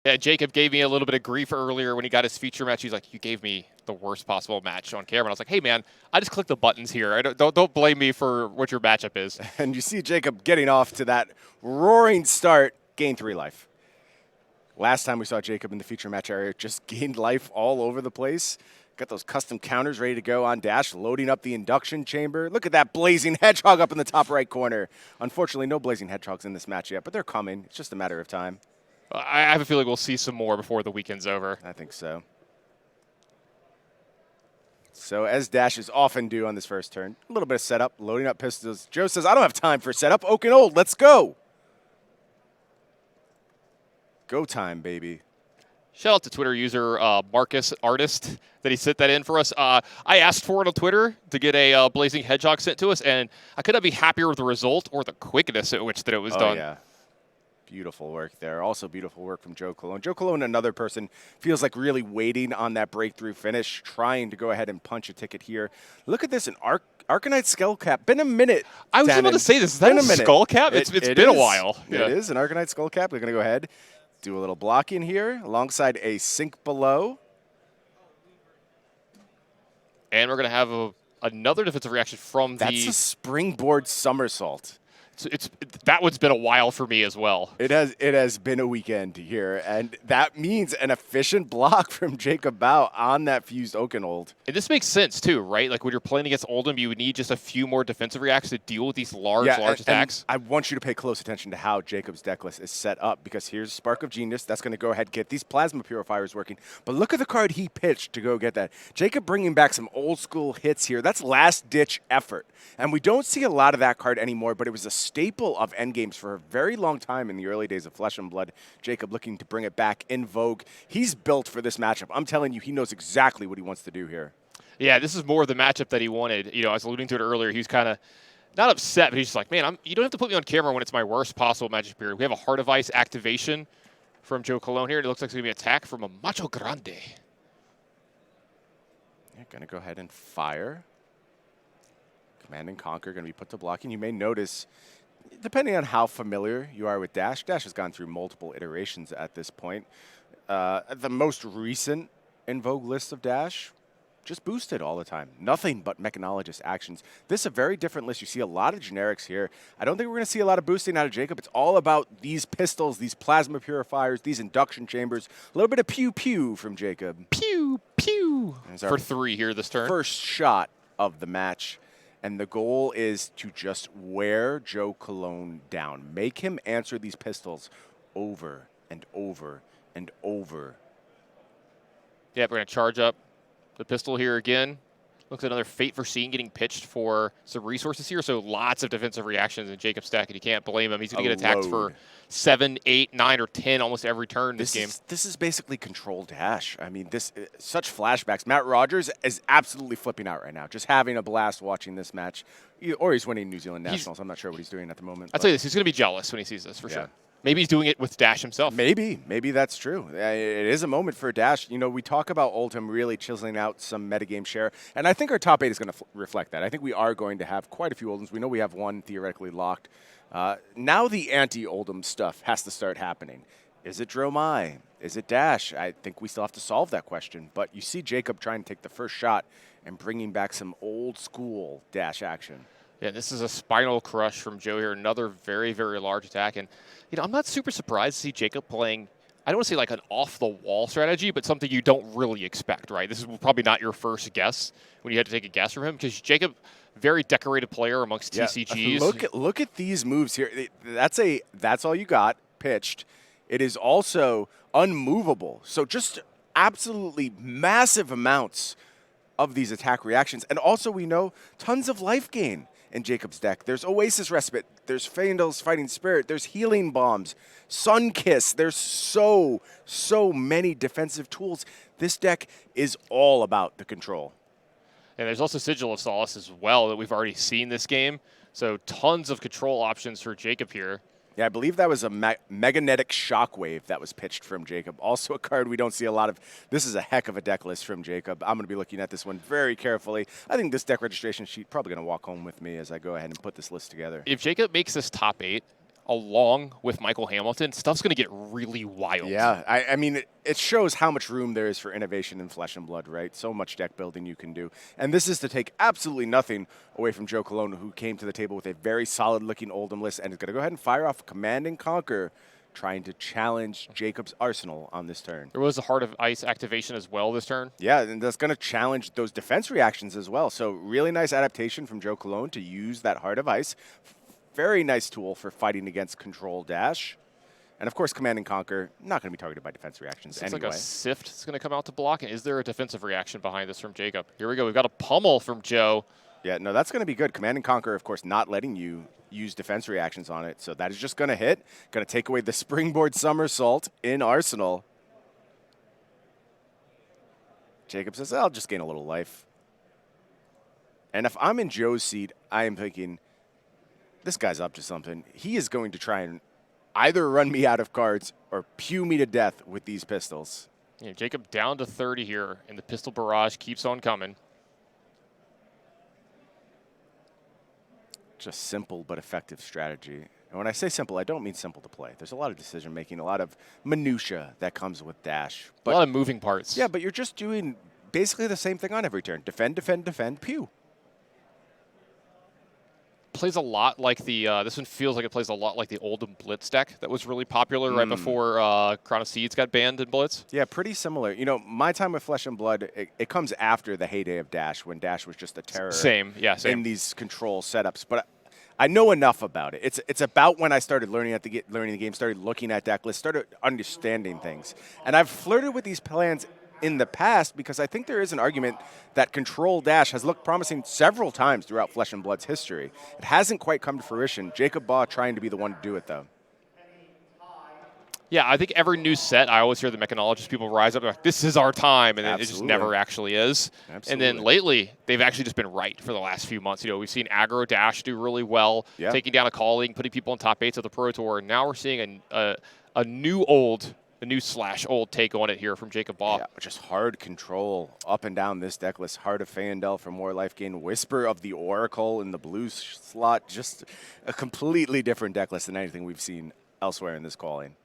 Yeah, Jacob gave me a little bit of grief earlier when he got his feature match. He's like, "You gave me the worst possible match on camera." And I was like, "Hey, man, I just clicked the buttons here. Don't blame me for what your matchup is." And you see Jacob getting off to that roaring start, gain 3 life. Last time we saw Jacob in the feature match area, just gained life all over the place. Got those custom counters ready to go on dash, loading up the induction chamber. Look at that blazing hedgehog up in the top right corner. Unfortunately, no blazing hedgehogs in this match yet, but they're coming. It's just a matter of time. I have a feeling we'll see some more before the weekend's over. I think so. So as dashes often do on this first turn, a little bit of setup, loading up pistols. Joe says, I don't have time for setup. Oak and old, let's go. Go time, baby. Shout out to Twitter user Marcus Artist that he sent that in for us. I asked for it on Twitter to get a Blazing Hedgehog sent to us, and I could not be happier with the result or the quickness at which that it was done. Yeah. Beautiful work there. Also beautiful work from Joe Cologne. Joe Cologne, another person, feels like really waiting on that breakthrough finish, trying to go ahead and punch a ticket here. Look at this, an Arcanite Skull Cap. Been a minute. I was about to say this. Is that a Skull Cap? It's been a while. Yeah. It is an Arcanite Skull Cap. We're going to go ahead, do a little blocking here alongside a Sink Below. And we're going to have another defensive reaction from That's a springboard somersault. That one's been a while for me as well. It has been a weekend here, and that means an efficient block from Jacob Baugh on that fused Oakenold. And this makes sense too, right? Like when you're playing against Oldham, you would need just a few more defensive reacts to deal with these large attacks. And I want you to pay close attention to how Jacob's deck list is set up, because here's Spark of Genius. That's going to go ahead and get these Plasma Purifiers working. But look at the card he pitched to go get that. Jacob bringing back some old school hits here. That's last-ditch effort. And we don't see a lot of that card anymore, but it was a staple of endgames for a very long time in the early days of Flesh and Blood. Jacob looking to bring it back in vogue. He's built for this matchup. I'm telling you, he knows exactly what he wants to do here. Yeah, this is more of the matchup that he wanted. You know, I was alluding to it earlier. He was kind of not upset, but he's just like, man, you don't have to put me on camera when it's my worst possible matchup period. We have a Heart of Ice activation from Joe Cologne here. It looks like it's going to be an attack from a Macho Grande. Yeah, going to go ahead and fire. Command and Conquer going to be put to blocking. You may notice, depending on how familiar you are with Dash, Dash has gone through multiple iterations at this point. The most recent in vogue list of Dash, just boosted all the time. Nothing but Mechanologist actions. This is a very different list. You see a lot of generics here. I don't think we're going to see a lot of boosting out of Jacob. It's all about these pistols, these Plasma Purifiers, these induction chambers. A little bit of pew-pew from Jacob. Pew-pew. For 3 here this turn. First shot of the match. And the goal is to just wear Joe Cologne down. Make him answer these pistols over and over and over. Yeah, we're going to charge up the pistol here again. Looks at another Fate for Seeing getting pitched for some resources here. So lots of defensive reactions in Jacob's stack, and you can't blame him. He's going to get attacked for 7, 8, 9, or 10 almost every turn in this game. This is basically control dash. I mean, such flashbacks. Matt Rogers is absolutely flipping out right now, just having a blast watching this match. Or he's winning New Zealand Nationals. I'm not sure what he's doing at the moment. I'll tell you this, he's going to be jealous when he sees this, for sure. Maybe he's doing it with Dash himself. Maybe that's true. It is a moment for Dash. You know, we talk about Oldham really chiseling out some metagame share, and I think our top 8 is going to reflect that. I think we are going to have quite a few Oldhams. We know we have one theoretically locked. Now the anti-Oldham stuff has to start happening. Is it Dromai? Is it Dash? I think we still have to solve that question. But you see Jacob trying to take the first shot and bringing back some old school Dash action. Yeah, this is a Spinal Crush from Joe here. Another very, very large attack. And, you know, I'm not super surprised to see Jacob playing, I don't want to say like an off-the-wall strategy, but something you don't really expect, right? This is probably not your first guess when you had to take a guess from him, because Jacob, very decorated player amongst TCGs. Look at these moves here. That's all you got pitched. It is also unmovable. So just absolutely massive amounts of these attack reactions. And also we know tons of life gain in Jacob's deck. There's Oasis Respite, there's Faendal's Fighting Spirit, there's Healing Bombs, Sun Kiss. There's so many defensive tools. This deck is all about the control. And there's also Sigil of Solace as well that we've already seen this game. So tons of control options for Jacob here. Yeah, I believe that was a Meganetic Shockwave that was pitched from Jacob. Also a card we don't see a lot of. This is a heck of a deck list from Jacob. I'm going to be looking at this one very carefully. I think this deck registration sheet probably going to walk home with me as I go ahead and put this list together. If Jacob makes this top 8, along with Michael Hamilton, stuff's going to get really wild. Yeah, I mean, it shows how much room there is for innovation in Flesh and Blood, right? So much deck building you can do. And this is to take absolutely nothing away from Joe Colon, who came to the table with a very solid-looking Oldham list and is going to go ahead and fire off Command and Conquer, trying to challenge Jacob's arsenal on this turn. There was a Heart of Ice activation as well this turn. Yeah, and that's going to challenge those defense reactions as well. So really nice adaptation from Joe Colon to use that Heart of Ice. Very nice tool for fighting against Control Dash. And of course, Command and Conquer, not going to be targeted by defense reactions It's anyway. like a Sift is going to come out to block. And is there a defensive reaction behind this from Jacob? Here we go. We've got a pummel from Joe. Yeah, no, that's going to be good. Command and Conquer, of course, not letting you use defense reactions on it. So that is just going to hit. Going to take away the Springboard Somersault in Arsenal. Jacob says, I'll just gain a little life. And if I'm in Joe's seat, I am thinking, this guy's up to something. He is going to try and either run me out of cards or pew me to death with these pistols. Yeah, Jacob down to 30 here, and the pistol barrage keeps on coming. Just simple but effective strategy. And when I say simple, I don't mean simple to play. There's a lot of decision making, a lot of minutia that comes with Dash. But a lot of moving parts. Yeah, but you're just doing basically the same thing on every turn. Defend, defend, defend, pew. Plays a lot like the, this one feels like it plays a lot like the Oldham Blitz deck that was really popular right before Crown of Seeds got banned in Blitz. Yeah, pretty similar. You know, my time with Flesh and Blood, it comes after the heyday of Dash, when Dash was just a terror. Same. In these control setups. But I know enough about it. It's about when I started learning the game, started looking at deck lists, started understanding things. And I've flirted with these plans in the past because I think there is an argument that Control Dash has looked promising several times throughout Flesh and Blood's history. It hasn't quite come to fruition. Jacob Baugh trying to be the one to do it, though. Yeah, I think every new set, I always hear the mechanologist people rise up, like, this is our time, and then it just never actually is. Absolutely. And then lately, they've actually just been right for the last few months. You know, we've seen Aggro Dash do really well, taking down a calling, putting people in top 8s of the Pro Tour, and now we're seeing a new old take on it here from Jacob Baugh. Yeah, just hard control up and down this deck list. Heart of Fandel for more life gain. Whisper of the Oracle in the blue slot. Just a completely different deck list than anything we've seen elsewhere in this calling.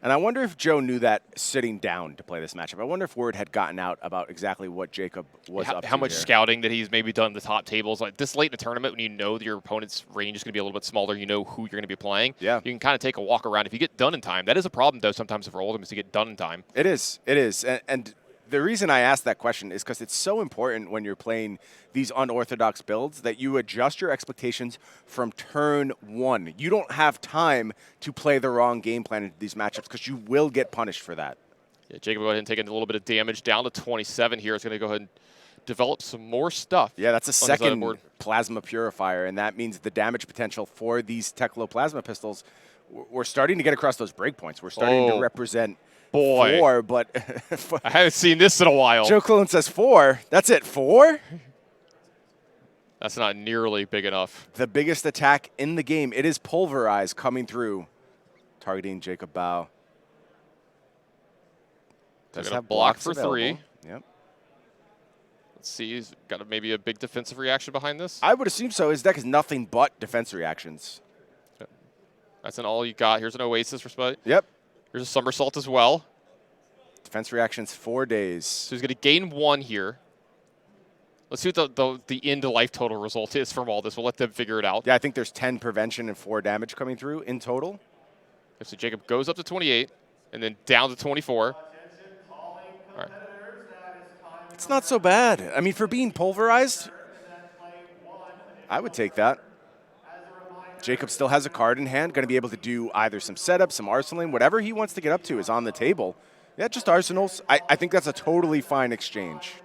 And I wonder if Joe knew that sitting down to play this matchup. I wonder if word had gotten out about exactly what Jacob was up to. How much here. scouting that he's maybe done the top tables. Like this late in the tournament, when you know that your opponent's range is going to be a little bit smaller, you know who you're going to be playing. Yeah. You can kind of take a walk around. If you get done in time, that is a problem, though, sometimes for Oldham, is to get done in time. It is. It is. And the reason I asked that question is because it's so important when you're playing these unorthodox builds that you adjust your expectations from turn one. You don't have time to play the wrong game plan into these matchups because you will get punished for that. Yeah, Jacob, go ahead and take a little bit of damage down to 27 here. It's going to go ahead and develop some more stuff. Yeah, that's a second plasma purifier, and that means the damage potential for these Teklo plasma pistols, we're starting to get across those breakpoints. We're starting to represent 4, but I haven't seen this in a while. Joe Clone says 4. That's it, 4? That's not nearly big enough. The biggest attack in the game. It is Pulverize coming through, targeting Jacob Baugh. Does have block for available. 3. Yep. Let's see. He's got maybe a big defensive reaction behind this. I would assume so. His deck is nothing but defense reactions. That's an all you got. Here's an Oasis for Spud. Yep. Here's a Somersault as well. Defense reactions 4 days. So he's going to gain 1 here. Let's see what the end life total result is from all this. We'll let them figure it out. Yeah, I think there's 10 prevention and 4 damage coming through in total. So Jacob goes up to 28 and then down to 24. All right. It's not so bad. I mean, for being pulverized, I would take that. Jacob still has a card in hand, going to be able to do either some setup, some arsenaling, whatever he wants to get up to is on the table. Yeah, just arsenals. I think that's a totally fine exchange.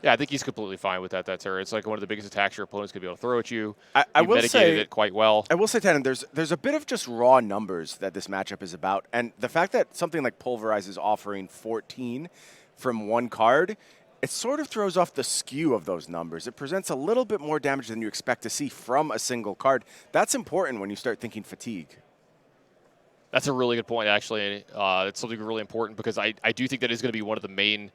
Yeah, I think he's completely fine with that. That's it's like one of the biggest attacks your opponent's going to be able to throw at you. I will say it quite well. I will say, Tannen, there's a bit of just raw numbers that this matchup is about, and the fact that something like Pulverize is offering 14 from 1 card, it sort of throws off the skew of those numbers. It presents a little bit more damage than you expect to see from a single card. That's important when you start thinking fatigue. That's a really good point, actually. It's something really important because I do think that is going to be one of the main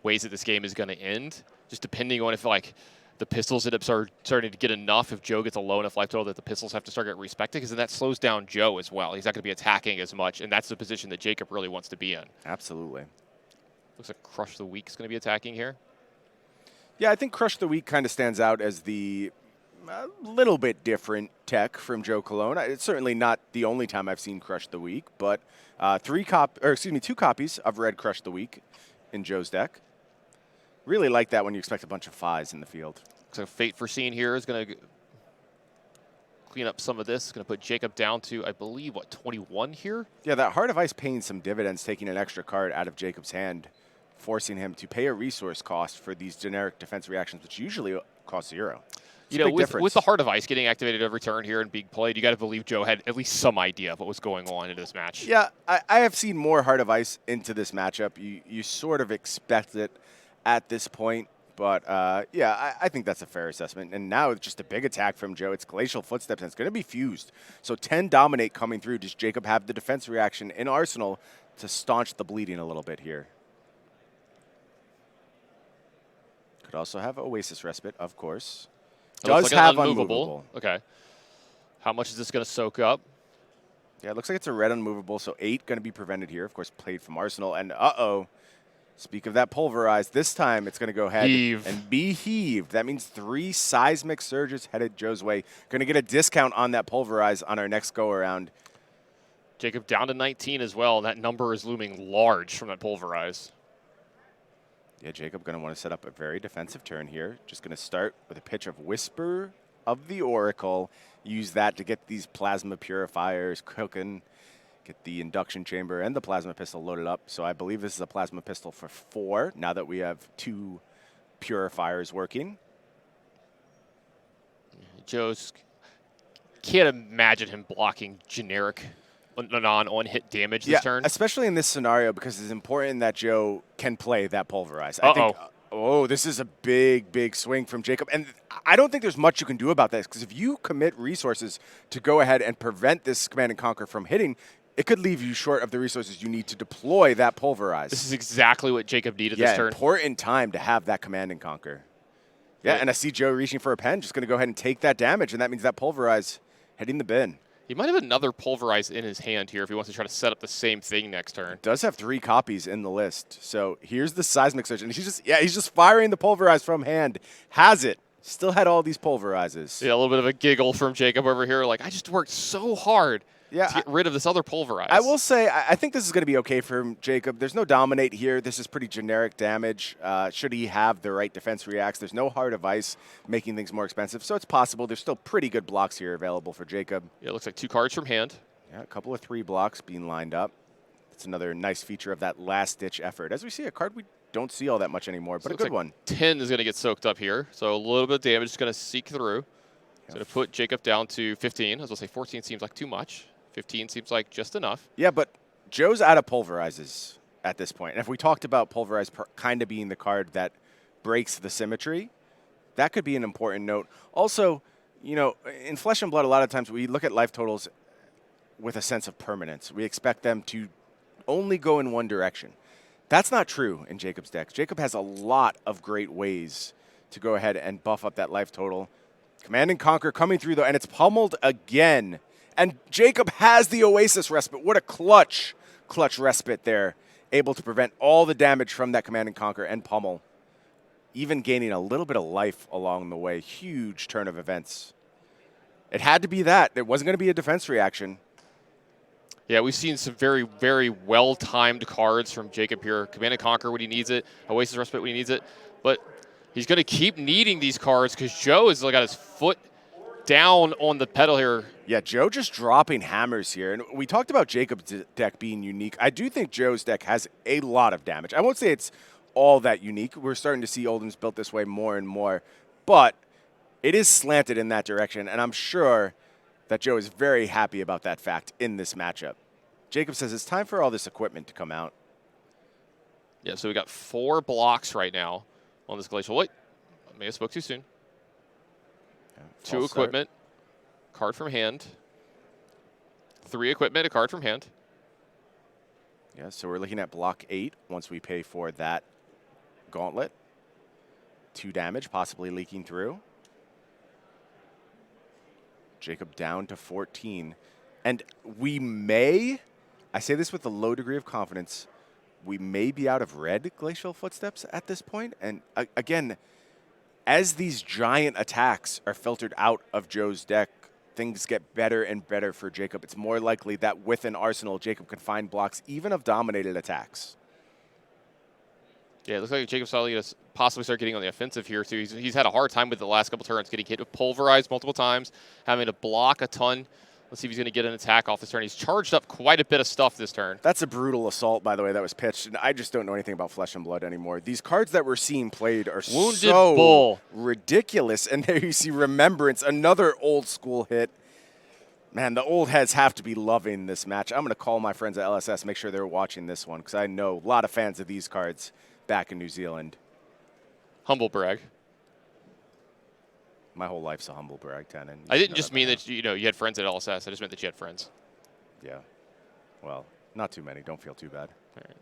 ways that this game is going to end, just depending on if, like, the pistols end up starting to get enough if Joe gets a low enough life total that the pistols have to start getting respected, because then that slows down Joe as well. He's not going to be attacking as much, and that's the position that Jacob really wants to be in. Absolutely. Looks like Crush the Weak is going to be attacking here. Yeah, I think Crush the Weak kind of stands out as the little bit different tech from Joe Cologne. It's certainly not the only time I've seen Crush the Weak, but 2 copies of Red Crush the Weak in Joe's deck. Really like that when you expect a bunch of Phis in the field. So Fate Foreseen here is going to clean up some of this. It's going to put Jacob down to, I believe, what, 21 here? Yeah, that Heart of Ice paying some dividends, taking an extra card out of Jacob's hand, forcing him to pay a resource cost for these generic defense reactions, which usually cost 0. You know, with the Heart of Ice getting activated every turn here and being played, you got to believe Joe had at least some idea of what was going on in this match. Yeah, I have seen more Heart of Ice into this matchup. You sort of expect it at this point, but yeah, I think that's a fair assessment. And now it's just a big attack from Joe. It's Glacial Footsteps, and it's going to be fused. So 10 Dominate coming through. Does Jacob have the defense reaction in Arsenal to staunch the bleeding a little bit here? Could also have Oasis Respite, of course. Does like have unmovable. Okay. How much is this going to soak up? Yeah, it looks like it's a red unmovable, so 8 going to be prevented here. Of course, played from Arsenal. And uh-oh, speak of that pulverized, this time it's going to go ahead and be heaved. That means 3 Seismic Surges headed Joe's way. Going to get a discount on that pulverize on our next go-around. Jacob down to 19 as well. That number is looming large from that pulverize. Yeah, Jacob going to want to set up a very defensive turn here. Just going to start with a pitch of Whisper of the Oracle. Use that to get these plasma purifiers cooking. Get the induction chamber and the plasma pistol loaded up. So I believe this is a plasma pistol for 4, now that we have 2 purifiers working. Joe's can't imagine him blocking generic on-hit damage this turn. Especially in this scenario, because it's important that Joe can play that pulverize. I think, this is a big swing from Jacob. And I don't think there's much you can do about this, because if you commit resources to go ahead and prevent this Command and Conquer from hitting, it could leave you short of the resources you need to deploy that pulverize. This is exactly what Jacob needed this turn. Important time to have that Command and Conquer. Yeah, and I see Joe reaching for a pen, just going to go ahead and take that damage, and that means that pulverize hitting the bin. He might have another pulverize in his hand here if he wants to try to set up the same thing next turn. Does have 3 copies in the list. So here's the Seismic Surge, and he's just firing the pulverize from hand. Has it. Still had all these pulverizes. Yeah, a little bit of a giggle from Jacob over here. Like, I just worked so hard to get rid of this other pulverize. I will say, I think this is going to be okay for Jacob. There's no Dominate here. This is pretty generic damage. Should he have the right defense reacts, there's no Heart of Ice making things more expensive. So it's possible. There's still pretty good blocks here available for Jacob. Yeah, it looks like 2 cards from hand. Yeah, a couple of 3 blocks being lined up. It's another nice feature of that last-ditch effort. As we see, a card we don't see all that much anymore, but a good one. 10 is going to get soaked up here, so a little bit of damage is going to seek through. It's going to put Jacob down to 15. I was going to say 14 seems like too much. 15 seems like just enough. Yeah, but Joe's out of pulverizes at this point. And if we talked about pulverize kind of being the card that breaks the symmetry, that could be an important note. Also, you know, in Flesh and Blood, a lot of times we look at life totals with a sense of permanence. We expect them to only go in one direction. That's not true in Jacob's deck. Jacob has a lot of great ways to go ahead and buff up that life total. Command and Conquer coming through, though, and it's pummeled again. And Jacob has the Oasis Respite. What a clutch respite there. Able to prevent all the damage from that Command and Conquer and pummel. Even gaining a little bit of life along the way. Huge turn of events. It had to be that. It wasn't going to be a defense reaction. Yeah, we've seen some very, very well-timed cards from Jacob here. Command and Conquer when he needs it. Oasis Respite when he needs it. But he's going to keep needing these cards because Joe has got his foot down on the pedal here. Yeah, Joe just dropping hammers here. And we talked about Jacob's deck being unique. I do think Joe's deck has a lot of damage. I won't say it's all that unique. We're starting to see Oldham's built this way more and more. But it is slanted in that direction, and I'm sure that Joe is very happy about that fact in this matchup. Jacob says it's time for all this equipment to come out. Yeah, so we got 4 blocks right now on this Glacial. Wait, I may have spoke too soon. Yeah, 2 equipment, card from hand. 3 equipment, a card from hand. Yeah, so we're looking at block 8 once we pay for that gauntlet. 2 damage, possibly leaking through. Jacob down to 14. And we may, I say this with a low degree of confidence, we may be out of red Glacial Footsteps at this point. And again, as these giant attacks are filtered out of Joe's deck, things get better and better for Jacob. It's more likely that with an arsenal, Jacob can find blocks even of dominated attacks. Yeah, it looks like Jacob Solly to possibly start getting on the offensive here, too. He's had a hard time with the last couple turns, getting hit with Pulverized multiple times, having to block a ton. Let's see if he's going to get an attack off this turn. He's charged up quite a bit of stuff this turn. That's a brutal assault, by the way, that was pitched. And I just don't know anything about Flesh and Blood anymore. These cards that we're seeing played are Wounded so Bull. ridiculous. And there you see Remembrance, another old school hit. Man, the old heads have to be loving this match. I'm going to call my friends at LSS, make sure they're watching this one, because I know a lot of fans of these cards back in New Zealand. Humble brag. My whole life's a humble brag, Tannen. I didn't just mean that you had friends at LSS. I just meant that you had friends. Yeah. Well, not too many. Don't feel too bad. All right.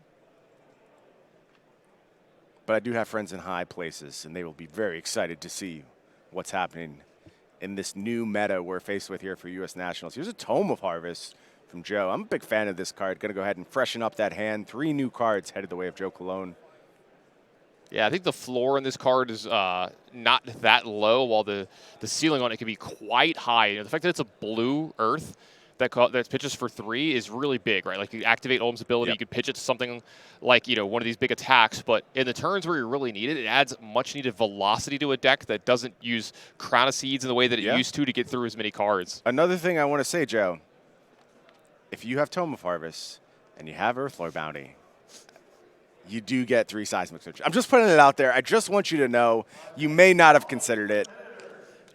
But I do have friends in high places, and they will be very excited to see what's happening in this new meta we're faced with here for U.S. Nationals. Here's a Tome of Harvest from Joe. I'm a big fan of this card. Going to go ahead and freshen up that hand. 3 new cards headed the way of Joe Colon. Yeah, I think the floor in this card is not that low, while the ceiling on it can be quite high. The fact that it's a blue earth that pitches for 3 is really big, right? Like, you activate Olm's ability, Yep. you could pitch it to something like, one of these big attacks, but in the turns where you really need it, it adds much-needed velocity to a deck that doesn't use Crown of Seeds in the way that it used to get through as many cards. Another thing I want to say, Joe, if you have Tome of Harvest and you have Earthlore Bounty, you do get 3 Seismic Search. I'm just putting it out there. I just want you to know you may not have considered it.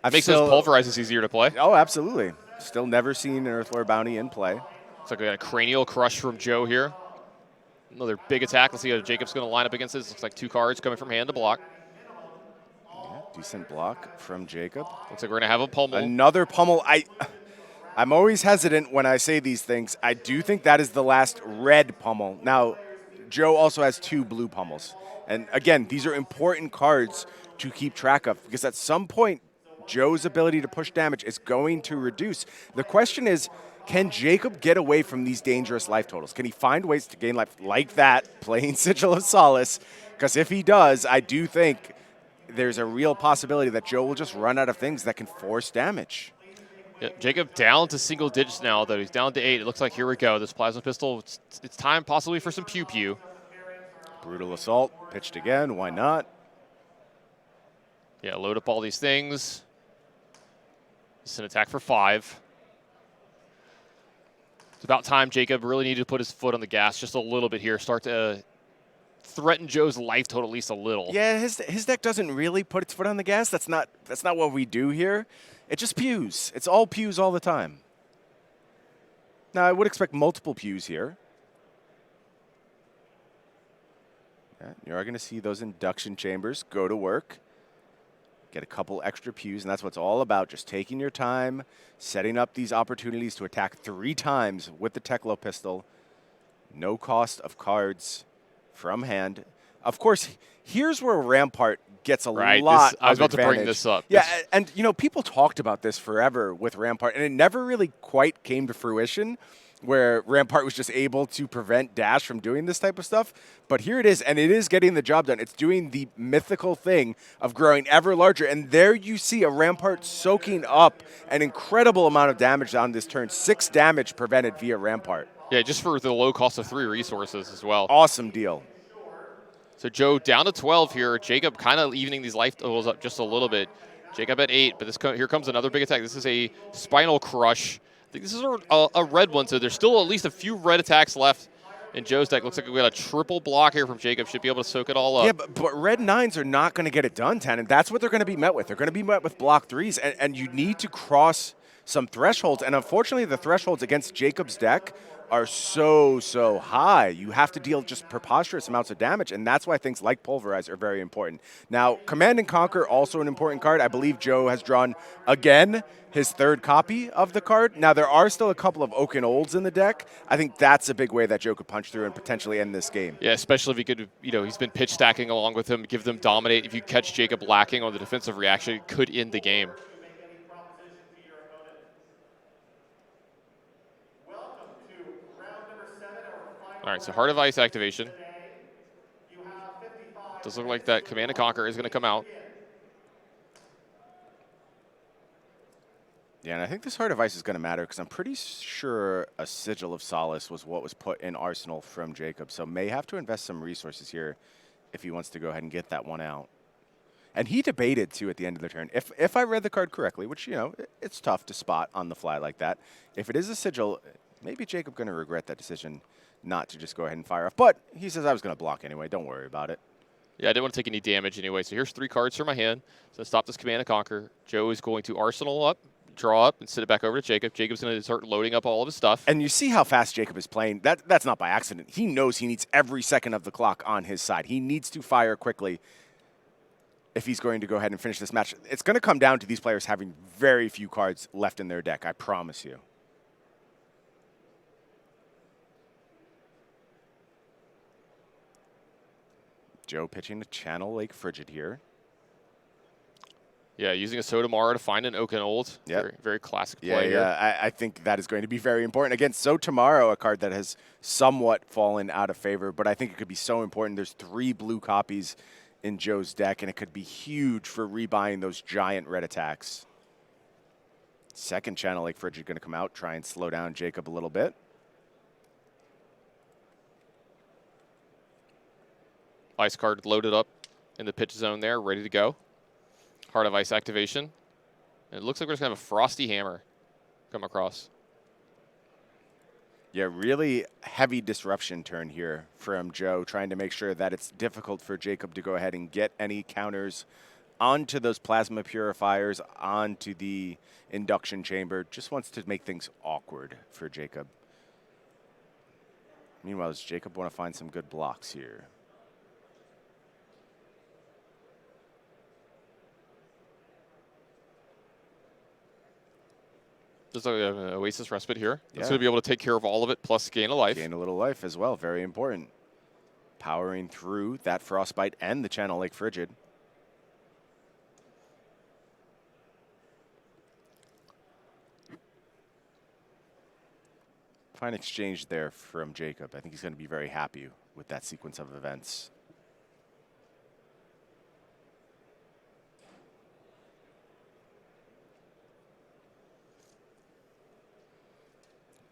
It makes those Pulverizes easier to play. Oh, absolutely. Still never seen an Earthlore Bounty in play. Looks like we got a Cranial Crush from Joe here. Another big attack. Let's see how Jacob's going to line up against this. Looks like 2 cards coming from hand to block. Yeah, decent block from Jacob. Looks like we're going to have a pummel. Another pummel. I'm always hesitant when I say these things. I do think that is the last red pummel. Now, Joe also has 2 blue pummels. And again, these are important cards to keep track of, because at some point, Joe's ability to push damage is going to reduce. The question is, can Jacob get away from these dangerous life totals? Can he find ways to gain life like that, playing Sigil of Solace? Because if he does, I do think there's a real possibility that Joe will just run out of things that can force damage. Yeah, Jacob down to single digits now, though. He's down to 8. It looks like, here we go, this Plasma Pistol, it's time possibly for some pew-pew. Brutal Assault, pitched again, why not? Yeah, load up all these things. It's an attack for 5. It's about time Jacob really needed to put his foot on the gas just a little bit here, start to threaten Joe's life total at least a little. Yeah, his deck doesn't really put its foot on the gas. That's not what we do here. It just pews. It's all pews all the time. Now, I would expect multiple pews here. Yeah, you are going to see those induction chambers go to work. Get a couple extra pews, and that's what it's all about, just taking your time, setting up these opportunities to attack 3 times with the Teklo pistol. No cost of cards from hand. Of course, here's where Rampart gets a lot I was of about to bring advantage. this up. Yeah, and people talked about this forever with Rampart, and it never really quite came to fruition, where Rampart was just able to prevent Dash from doing this type of stuff. But here it is, and it is getting the job done. It's doing the mythical thing of growing ever larger, and there you see a Rampart soaking up an incredible amount of damage on this turn. 6 damage prevented via Rampart. Yeah, just for the low cost of 3 resources as well. Awesome deal. So Joe down to 12 here. Jacob kind of evening these life totals up just a little bit. Jacob at 8, but here comes another big attack. This is a Spinal Crush. I think this is a red one, so there's still at least a few red attacks left in Joe's deck. Looks like we got a triple block here from Jacob. Should be able to soak it all up. Yeah, but red 9s are not going to get it done, Tannen. That's what they're going to be met with. They're going to be met with block 3s, and you need to cross some thresholds. And unfortunately, the thresholds against Jacob's deck are so high. You have to deal just preposterous amounts of damage, and that's why things like Pulverize are very important. Now, Command and Conquer, also an important card. I believe Joe has drawn, again, his third copy of the card. Now, there are still a couple of Oaken Olds in the deck. I think that's a big way that Joe could punch through and potentially end this game. Yeah, especially if he could, he's been pitch stacking along with him, give them dominate. If you catch Jacob lacking on the defensive reaction, it could end the game. To make any proposition to your opponent. Welcome to round number 7, our final. All right, so Heart of Ice activation. Today, you have 55 Does look like that Command and Conquer is going to come out. Yeah, and I think this Heart of Ice is going to matter because I'm pretty sure a Sigil of Solace was what was put in Arsenal from Jacob. So may have to invest some resources here if he wants to go ahead and get that one out. And he debated, too, at the end of the turn. If I read the card correctly, which, it's tough to spot on the fly like that. If it is a Sigil, maybe Jacob going to regret that decision not to just go ahead and fire off. But he says I was going to block anyway. Don't worry about it. Yeah, I didn't want to take any damage anyway. So here's 3 cards from my hand. So stop this Command and Conquer. Joe is going to Arsenal up, draw up, and sit it back over to Jacob. Jacob's going to start loading up all of his stuff. And you see how fast Jacob is playing. That's not by accident. He knows he needs every second of the clock on his side. He needs to fire quickly if he's going to go ahead and finish this match. It's going to come down to these players having very few cards left in their deck, I promise you. Joe pitching to Channel Lake Frigid here. Yeah, using a Sotomara to find an Oaken Old. Yep. Very, very classic play here. Yeah, I think that is going to be very important. Again, Sotomaro, a card that has somewhat fallen out of favor, but I think it could be so important. There's 3 blue copies in Joe's deck, and it could be huge for rebuying those giant red attacks. Second Channel Lake Frigid going to come out, try and slow down Jacob a little bit. Ice card loaded up in the pitch zone there, ready to go. Heart of Ice activation. And it looks like we're just going to have a Frosty Hammer come across. Yeah, really heavy disruption turn here from Joe, trying to make sure that it's difficult for Jacob to go ahead and get any counters onto those plasma purifiers, onto the induction chamber. Just wants to make things awkward for Jacob. Meanwhile, does Jacob want to find some good blocks here? There's an Oasis Respite here. Yeah. It's going to be able to take care of all of it, plus gain a life. Gain a little life as well, very important. Powering through that Frostbite and the Channel Lake Frigid. Fine exchange there from Jacob. I think he's going to be very happy with that sequence of events.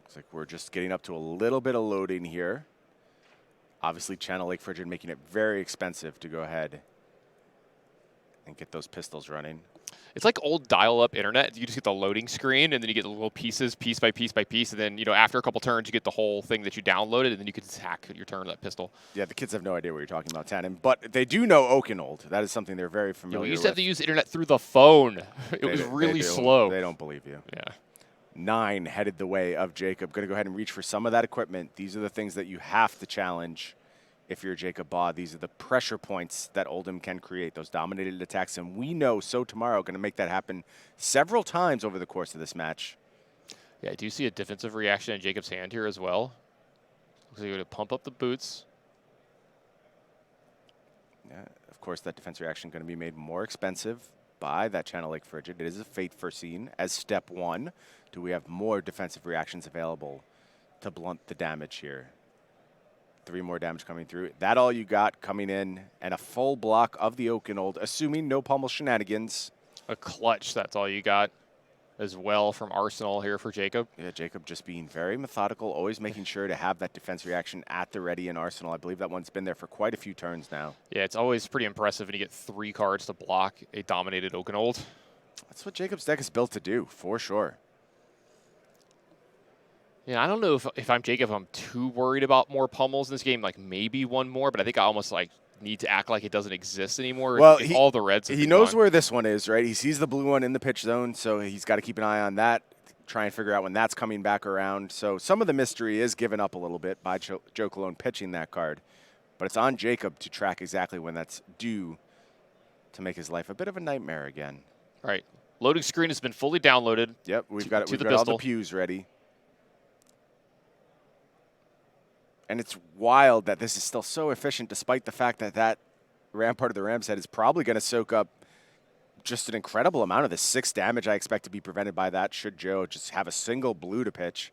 Looks like we're just getting up to a little bit of loading here. Obviously, Channel Lake Frigid making it very expensive to go ahead and get those pistols running. It's like old dial-up internet. You just get the loading screen, and then you get the little pieces, piece by piece by piece, and then after a couple turns, you get the whole thing that you downloaded, and then you can hack your turn of that pistol. Yeah, the kids have no idea what you're talking about, Tannen, but they do know Oakenold. That is something they're very familiar with. We used to have to use the internet through the phone. It was really slow. They don't believe you. Yeah. 9 headed the way of Jacob. Going to go ahead and reach for some of that equipment. These are the things that you have to challenge if you're Jacob Baugh. These are the pressure points that Oldhim can create, those dominated attacks. And we know Sotomaro going to make that happen several times over the course of this match. Yeah, I do see a defensive reaction in Jacob's hand here as well. Looks like he's going to pump up the boots. Yeah, of course, that defense reaction going to be made more expensive by that Channel Lake Frigid. It is a fate foreseen as step 1. Do we have more defensive reactions available to blunt the damage here? 3 more damage coming through. That all you got coming in, and a full block of the Oakenold, assuming no pummel shenanigans. A clutch, that's all you got as well from Arsenal here for Jacob. Yeah, Jacob just being very methodical, always making sure to have that defense reaction at the ready in Arsenal. I believe that one's been there for quite a few turns now. Yeah, it's always pretty impressive when you get 3 cards to block a dominated Oakenold. That's what Jacob's deck is built to do, for sure. Yeah, I don't know if I'm Jacob, I'm too worried about more pummels in this game. Like maybe one more, but I think I almost need to act like it doesn't exist anymore. Well, if all the reds. He knows where this one is, right? He sees the blue one in the pitch zone, so he's got to keep an eye on that. try and figure out when that's coming back around. So some of the mystery is given up a little bit by Joe Cologne pitching that card. But it's on Jacob to track exactly when that's due to make his life a bit of a nightmare again. All right. Loading screen has been fully downloaded. Yep, we've got the all the pews ready. And it's wild that this is still so efficient despite the fact that that Rampart of the Ram's Head is probably going to soak up just an incredible amount of the 6 damage I expect to be prevented by that should Joe just have a single blue to pitch.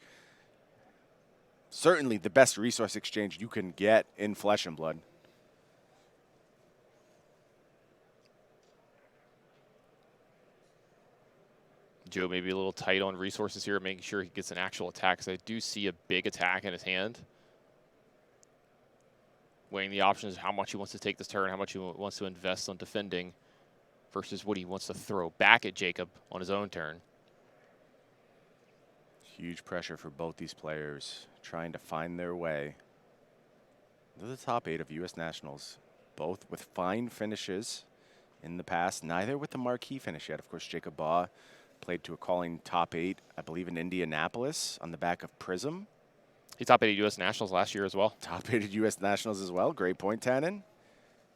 Certainly the best resource exchange you can get in Flesh and Blood. Joe may be a little tight on resources here, making sure he gets an actual attack, because I do see a big attack in his hand. Weighing the options, how much he wants to take this turn, how much he wants to invest on defending, versus what he wants to throw back at Jacob on his own turn. Huge pressure for both these players trying to find their way to the top 8 of U.S. Nationals, both with fine finishes in the past, neither with the marquee finish yet. Of course, Jacob Baugh played to a calling top 8, I believe, in Indianapolis on the back of Prism. He top 8 U.S. Nationals last year as well. Top 8 U.S. Nationals as well. Great point, Tannen.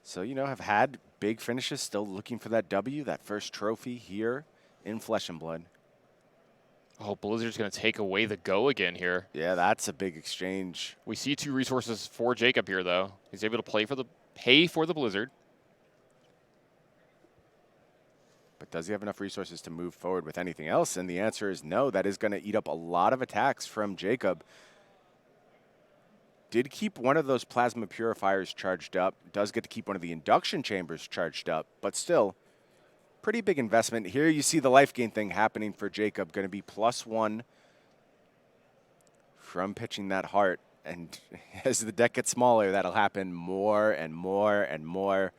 So, you know, have had big finishes, still looking for that W, that first trophy here in Flesh and Blood. Oh, Blizzard's going to take away the go again here. Yeah, that's a big exchange. We see 2 resources for Jacob here, though. He's able to pay for the Blizzard. But does he have enough resources to move forward with anything else? And the answer is no. That is going to eat up a lot of attacks from Jacob. Did keep one of those plasma purifiers charged up. Does get to keep one of the induction chambers charged up. But still, pretty big investment. Here you see the life gain thing happening for Jacob. Going to be +1 from pitching that heart. And as the deck gets smaller, that'll happen more and more and more.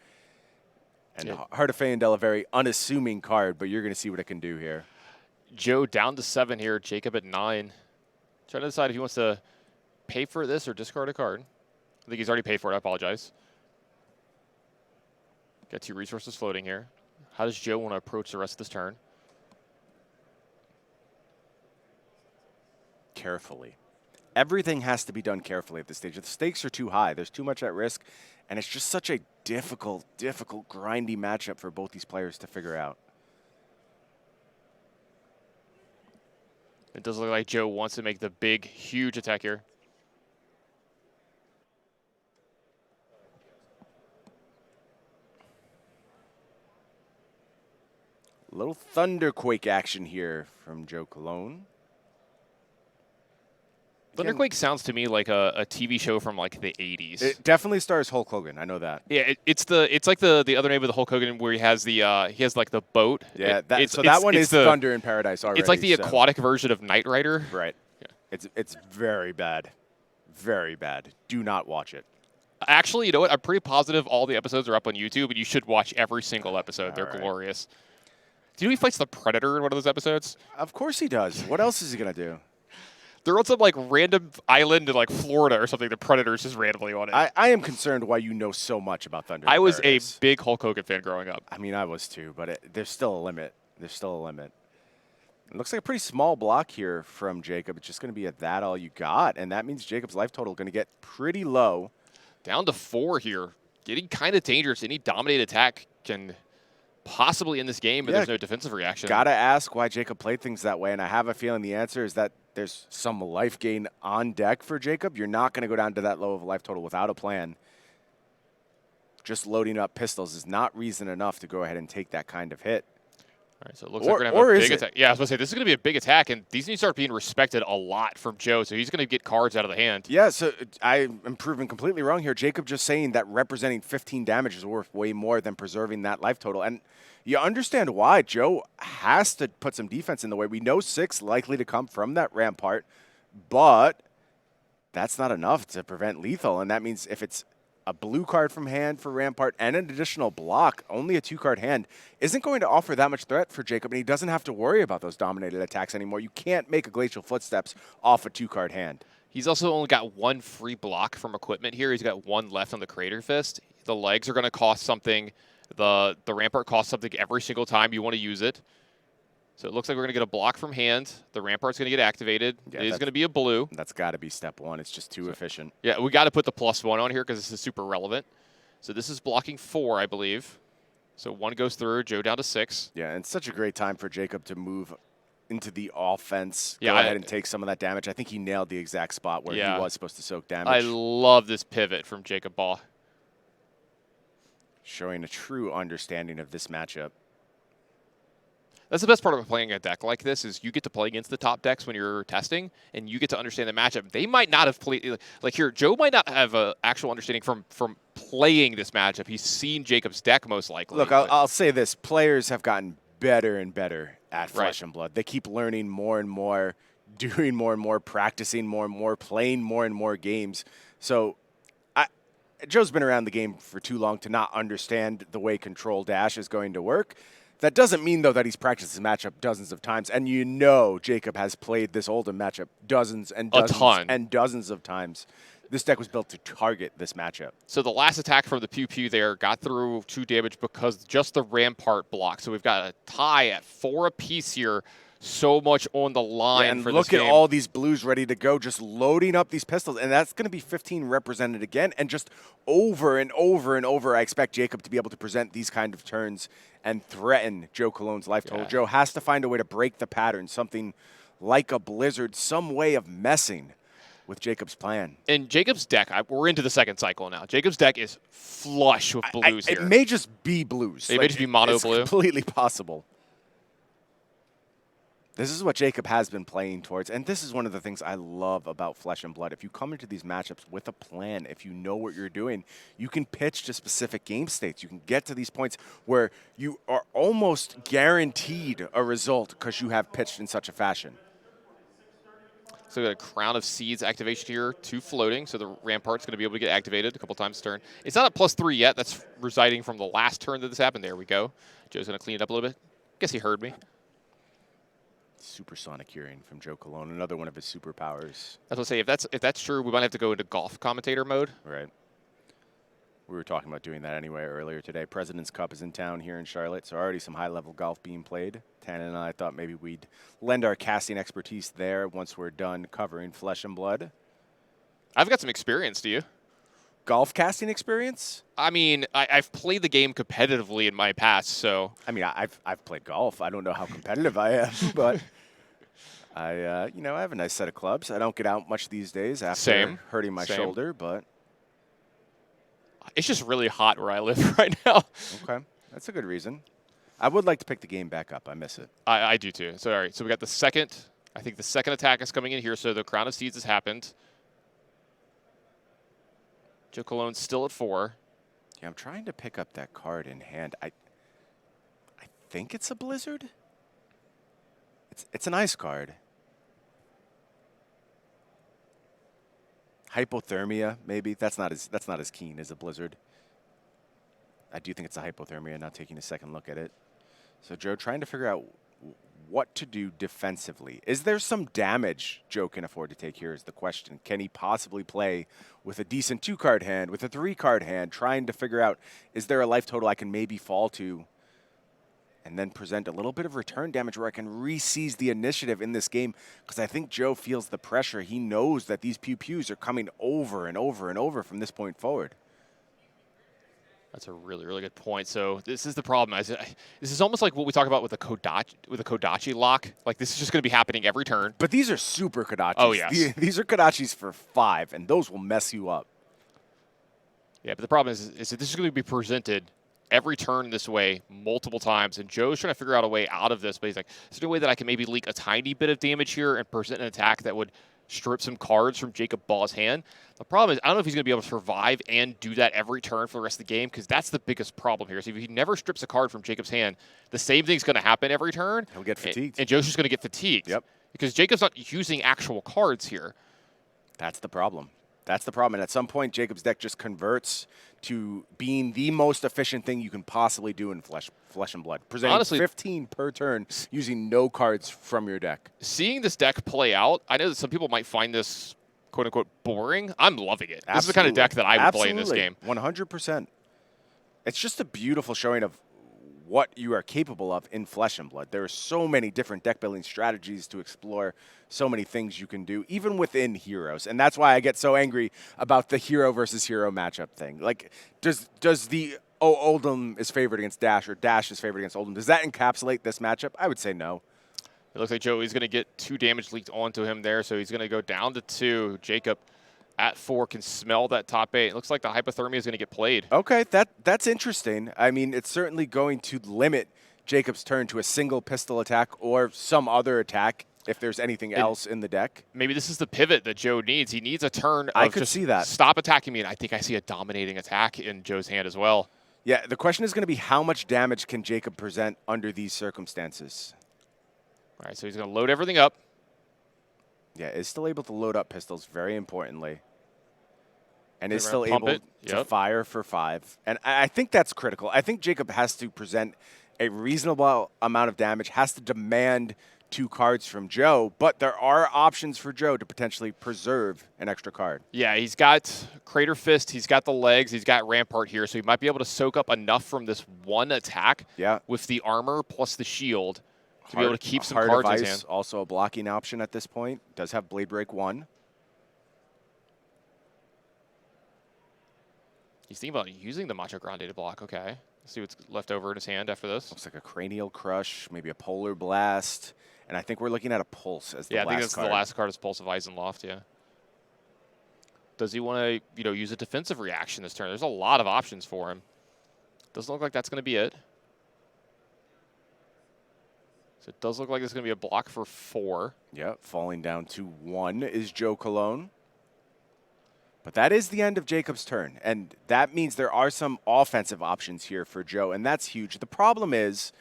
And yeah. Heart of Feyendel, a very unassuming card, but you're going to see what it can do here. Joe down to 7 here, Jacob at 9. Trying to decide if he wants to pay for this or discard a card. I think he's already paid for it. I apologize. Got 2 resources floating here. How does Joe want to approach the rest of this turn? Carefully. Everything has to be done carefully at this stage. The stakes are too high. There's too much at risk. And it's just such a difficult, grindy matchup for both these players to figure out. It does look like Joe wants to make the big, huge attack here. A little Thunderquake action here from Joe Cologne. Thunderquake sounds to me like a TV show from like the 80s. It definitely stars Hulk Hogan. I know that. Yeah, it's like the other name of the Hulk Hogan where he has like the boat. Yeah, that one is Thunder in Paradise already. It's like the aquatic version of Knight Rider. Right. Yeah. It's very bad. Very bad. Do not watch it. Actually, you know what? I'm pretty positive all the episodes are up on YouTube, and you should watch every single episode. They're glorious. Do you know he fights the Predator in one of those episodes? Of course he does. What else is he going to do? They're on some like random island in like Florida or something. The Predator's just randomly on it. I am concerned why you know so much about Thunder. I was a big Hulk Hogan fan growing up. I mean, I was too, but there's still a limit. There's still a limit. It looks like a pretty small block here from Jacob. It's just going to be at that all you got, and that means Jacob's life total going to get pretty low. Down to 4 here. Getting kind of dangerous. Any dominate attack can possibly end this game, but there's no defensive reaction. Got to ask why Jacob played things that way, and I have a feeling the answer is that there's some life gain on deck for Jacob. You're not going to go down to that low of a life total without a plan. Just loading up pistols is not reason enough to go ahead and take that kind of hit. All right, so it looks like we're going to have a big attack. Yeah, I was going to say, this is going to be a big attack, and these need to start being respected a lot from Joe, so he's going to get cards out of the hand. Yeah, so I am proven completely wrong here. Jacob just saying that representing 15 damage is worth way more than preserving that life total. And you understand why. Joe has to put some defense in the way. We know 6 likely to come from that Rampart, but that's not enough to prevent lethal, and that means if it's a blue card from hand for Rampart and an additional block, only a 2-card hand, isn't going to offer that much threat for Jacob, and he doesn't have to worry about those dominated attacks anymore. You can't make a Glacial Footsteps off a 2-card hand. He's also only got 1 free block from equipment here. He's got 1 left on the Crater Fist. The legs are going to cost something. The Rampart costs something every single time you want to use it. So it looks like we're going to get a block from hand. The Rampart's going to get activated. Yeah, it is going to be a blue. That's got to be step one. It's just too efficient. Yeah, we got to put the +1 on here because this is super relevant. So this is blocking 4, I believe. So 1 goes through, Joe down to 6. Yeah, and such a great time for Jacob to move into the offense. Yeah, Go ahead and take some of that damage. I think he nailed the exact spot where he was supposed to soak damage. I love this pivot from Jacob Baugh. Showing a true understanding of this matchup. That's the best part of playing a deck like this is you get to play against the top decks when you're testing, and you get to understand the matchup. They might not have played like here. Joe might not have an actual understanding from playing this matchup. He's seen Jacob's deck most likely. Look, I'll say this: players have gotten better and better at Flesh and Blood. They keep learning more and more, doing more and more, practicing more and more, playing more and more games. So Joe's been around the game for too long to not understand the way Control Dash is going to work. That doesn't mean, though, that he's practiced this matchup dozens of times. And you know Jacob has played this Oldhim matchup dozens and dozens and dozens of times. This deck was built to target this matchup. So the last attack from the Pew Pew there got through 2 damage because just the Rampart block. So we've got a tie at 4 apiece here. So much on the line and for look this at game. all these blues ready to go, just loading up these pistols, and that's going to be 15 represented again, and just over and over and over, I expect Jacob to be able to present these kind of turns and threaten Joe Cologne's life total. Joe has to find a way to break the pattern, something like a blizzard, some way of messing with Jacob's plan. In Jacob's deck, we're into the second cycle now. Jacob's deck is flush with blues here. It may just be blues. It may just be mono blue. It's completely possible. This is what Jacob has been playing towards, and this is one of the things I love about Flesh and Blood. If you come into these matchups with a plan, if you know what you're doing, you can pitch to specific game states. You can get to these points where you are almost guaranteed a result because you have pitched in such a fashion. So we got a Crown of Seeds activation here, 2 floating, so the Rampart's going to be able to get activated a couple times a turn. It's not at +3 yet. That's residing from the last turn that this happened. There we go. Joe's going to clean it up a little bit. Guess he heard me. Supersonic hearing from Joe Cologne, another one of his superpowers. I was going to say, if that's true, we might have to go into golf commentator mode. Right. We were talking about doing that anyway earlier today. President's Cup is in town here in Charlotte, so already some high-level golf being played. Tannen and I thought maybe we'd lend our casting expertise there once we're done covering Flesh and Blood. I've got some experience, do you? Golf casting experience? I mean, I've played the game competitively in my past, so. I mean, I've played golf. I don't know how competitive I am, but I have a nice set of clubs. I don't get out much these days after hurting my shoulder, but. It's just really hot where I live right now. Okay, that's a good reason. I would like to pick the game back up. I miss it. I do too. So, all right, so we got the second. I think the second attack is coming in here, so the Crown of Seeds has happened. Joe Cologne's still at 4. Yeah, I'm trying to pick up that card in hand. I think it's a blizzard. It's an ice card. Hypothermia, maybe. That's not as keen as a blizzard. I do think it's a hypothermia, now taking a second look at it. So Joe trying to figure out what to do defensively. Is there some damage Joe can afford to take here is the question. Can he possibly play with a decent 2-card hand, with a 3-card hand, trying to figure out, is there a life total I can maybe fall to and then present a little bit of return damage where I can re-seize the initiative in this game? Because I think Joe feels the pressure. He knows that these pew-pews are coming over and over and over from this point forward. That's a really, really good point. So this is the problem. This is almost like what we talk about with the Kodachi lock. Like, this is just going to be happening every turn. But these are super Kodachis. Oh, yes. These are Kodachis for 5, and those will mess you up. Yeah, but the problem is that this is going to be presented every turn this way multiple times, and Joe's trying to figure out a way out of this, but he's like, is there a way that I can maybe leak a tiny bit of damage here and present an attack that would strip some cards from Jacob Baugh's hand? The problem is, I don't know if he's going to be able to survive and do that every turn for the rest of the game, because that's the biggest problem here. So if he never strips a card from Jacob's hand, the same thing's going to happen every turn. He'll get fatigued. And Joe's just going to get fatigued. Yep. Because Jacob's not using actual cards here. That's the problem. That's the problem. And at some point, Jacob's deck just converts to being the most efficient thing you can possibly do in Flesh and Blood. Presenting Honestly, 15 per turn using no cards from your deck. Seeing this deck play out, I know that some people might find this quote-unquote boring. I'm loving it. Absolutely. This is the kind of deck that I would play in this game. 100%. It's just a beautiful showing of what you are capable of in Flesh and Blood. There are so many different deck building strategies to explore, so many things you can do, even within heroes. And that's why I get so angry about the hero versus hero matchup thing. Like, does the Oldham is favored against Dash, or Dash is favored against Oldham, does that encapsulate this matchup? I would say no. It looks like Joey's going to get 2 damage leaked onto him there, so he's going to go down to 2. Jacob at 4 can smell that top 8. It looks like the hypothermia is going to get played. Okay, that's interesting. I mean, it's certainly going to limit Jacob's turn to a single pistol attack or some other attack if there's anything else in the deck. Maybe this is the pivot that Joe needs. He needs a turn of I could just see that. Stop attacking me, and I think I see a dominating attack in Joe's hand as well. Yeah, the question is going to be how much damage can Jacob present under these circumstances? All right, so he's going to load everything up. Yeah, is still able to load up pistols, very importantly. And is still Pump able it. to Yep. fire for 5. And I think that's critical. I think Jacob has to present a reasonable amount of damage, has to demand 2 cards from Joe, but there are options for Joe to potentially preserve an extra card. Yeah, he's got Crater Fist, he's got the legs, he's got Rampart here, so he might be able to soak up enough from this one attack with the armor plus the shield to be able to keep some Heart cards of in his Ice, hand. also a blocking option at this point. Does have Blade Break 1. He's thinking about using the Macho Grande to block. Okay. Let's see what's left over in his hand after this. Looks like a Cranial Crush, maybe a Polar Blast. And I think we're looking at a Pulse as the last card. Yeah, I think that's the last card is Pulse of Eisenloft, yeah. Does he want to, use a defensive reaction this turn? There's a lot of options for him. Doesn't look like that's going to be it. So it does look like it's going to be a block for 4. Yep, falling down to 1 is Joe Cologne. But that is the end of Jacob's turn, and that means there are some offensive options here for Joe, and that's huge. The problem is,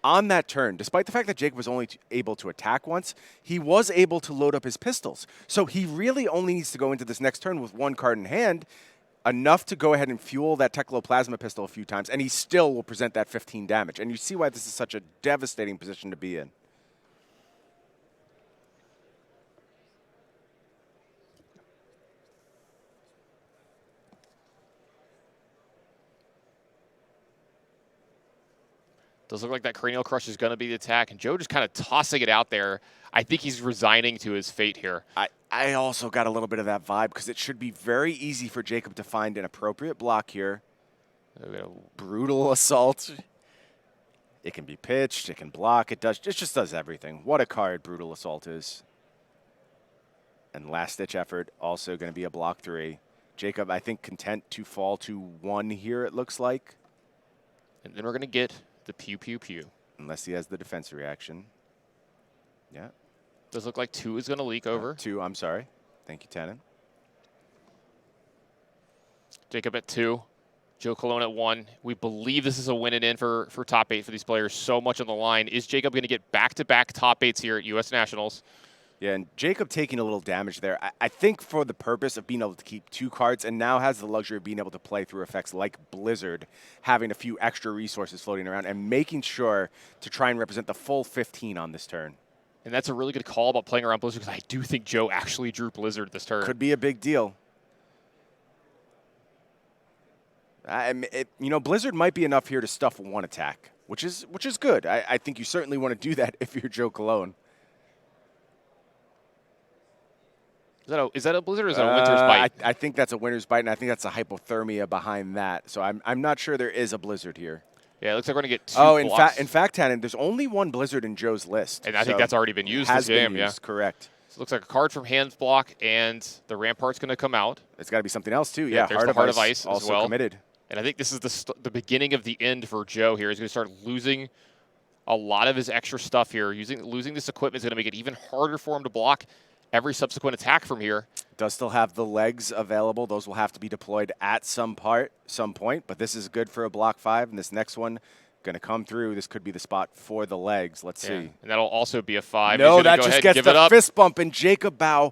on that turn, despite the fact that Jacob was only able to attack once, he was able to load up his pistols. So he really only needs to go into this next turn with 1 card in hand, enough to go ahead and fuel that Techloplasma pistol a few times, and he still will present that 15 damage. And you see why this is such a devastating position to be in. Does look like that Cranial Crush is going to be the attack, and Joe just kind of tossing it out there. I think he's resigning to his fate here. I also got a little bit of that vibe because it should be very easy for Jacob to find an appropriate block here. Brutal Assault. It can be pitched, it can block, it just does everything. What a card Brutal Assault is. And Last Ditch Effort, also going to be a block 3. Jacob, I think, content to fall to 1 here, it looks like. And then we're going to get the Pew Pew Pew. Unless he has the defense reaction. Yeah. Does look like 2 is going to leak over. 2, I'm sorry. Thank you, Tannen. Jacob at 2. Joe Cologne at 1. We believe this is a win and in for top 8 for these players. So much on the line. Is Jacob going to get back-to-back top 8s here at U.S. Nationals? Yeah, and Jacob taking a little damage there. I think for the purpose of being able to keep 2 cards and now has the luxury of being able to play through effects like Blizzard, having a few extra resources floating around and making sure to try and represent the full 15 on this turn. And that's a really good call about playing around Blizzard because I do think Joe actually drew Blizzard this turn. Could be a big deal. Blizzard might be enough here to stuff 1 attack, which is good. I think you certainly want to do that if you're Joe Cologne. Is that a Blizzard or is that a Winter's Bite? I think that's a Winter's Bite, and I think that's a hypothermia behind that. So I'm not sure there is a Blizzard here. Yeah, it looks like we're going to get 2 blocks. In fact, Tannen, there's only 1 Blizzard in Joe's list. And I think that's already been used this game. Yeah, correct. So it looks like a card from Hands block, and the Rampart's going to come out. It's got to be something else, too. Yeah, Heart of Ice also as well. Committed. And I think this is the beginning of the end for Joe here. He's going to start losing a lot of his extra stuff here. Losing this equipment is going to make it even harder for him to block every subsequent attack from here. Does still have the legs available. Those will have to be deployed at some point, but this is good for a block 5, and this next one going to come through. This could be the spot for the legs. Let's see. And that'll also be a 5. No, that just gets the fist bump, and Jacob Baugh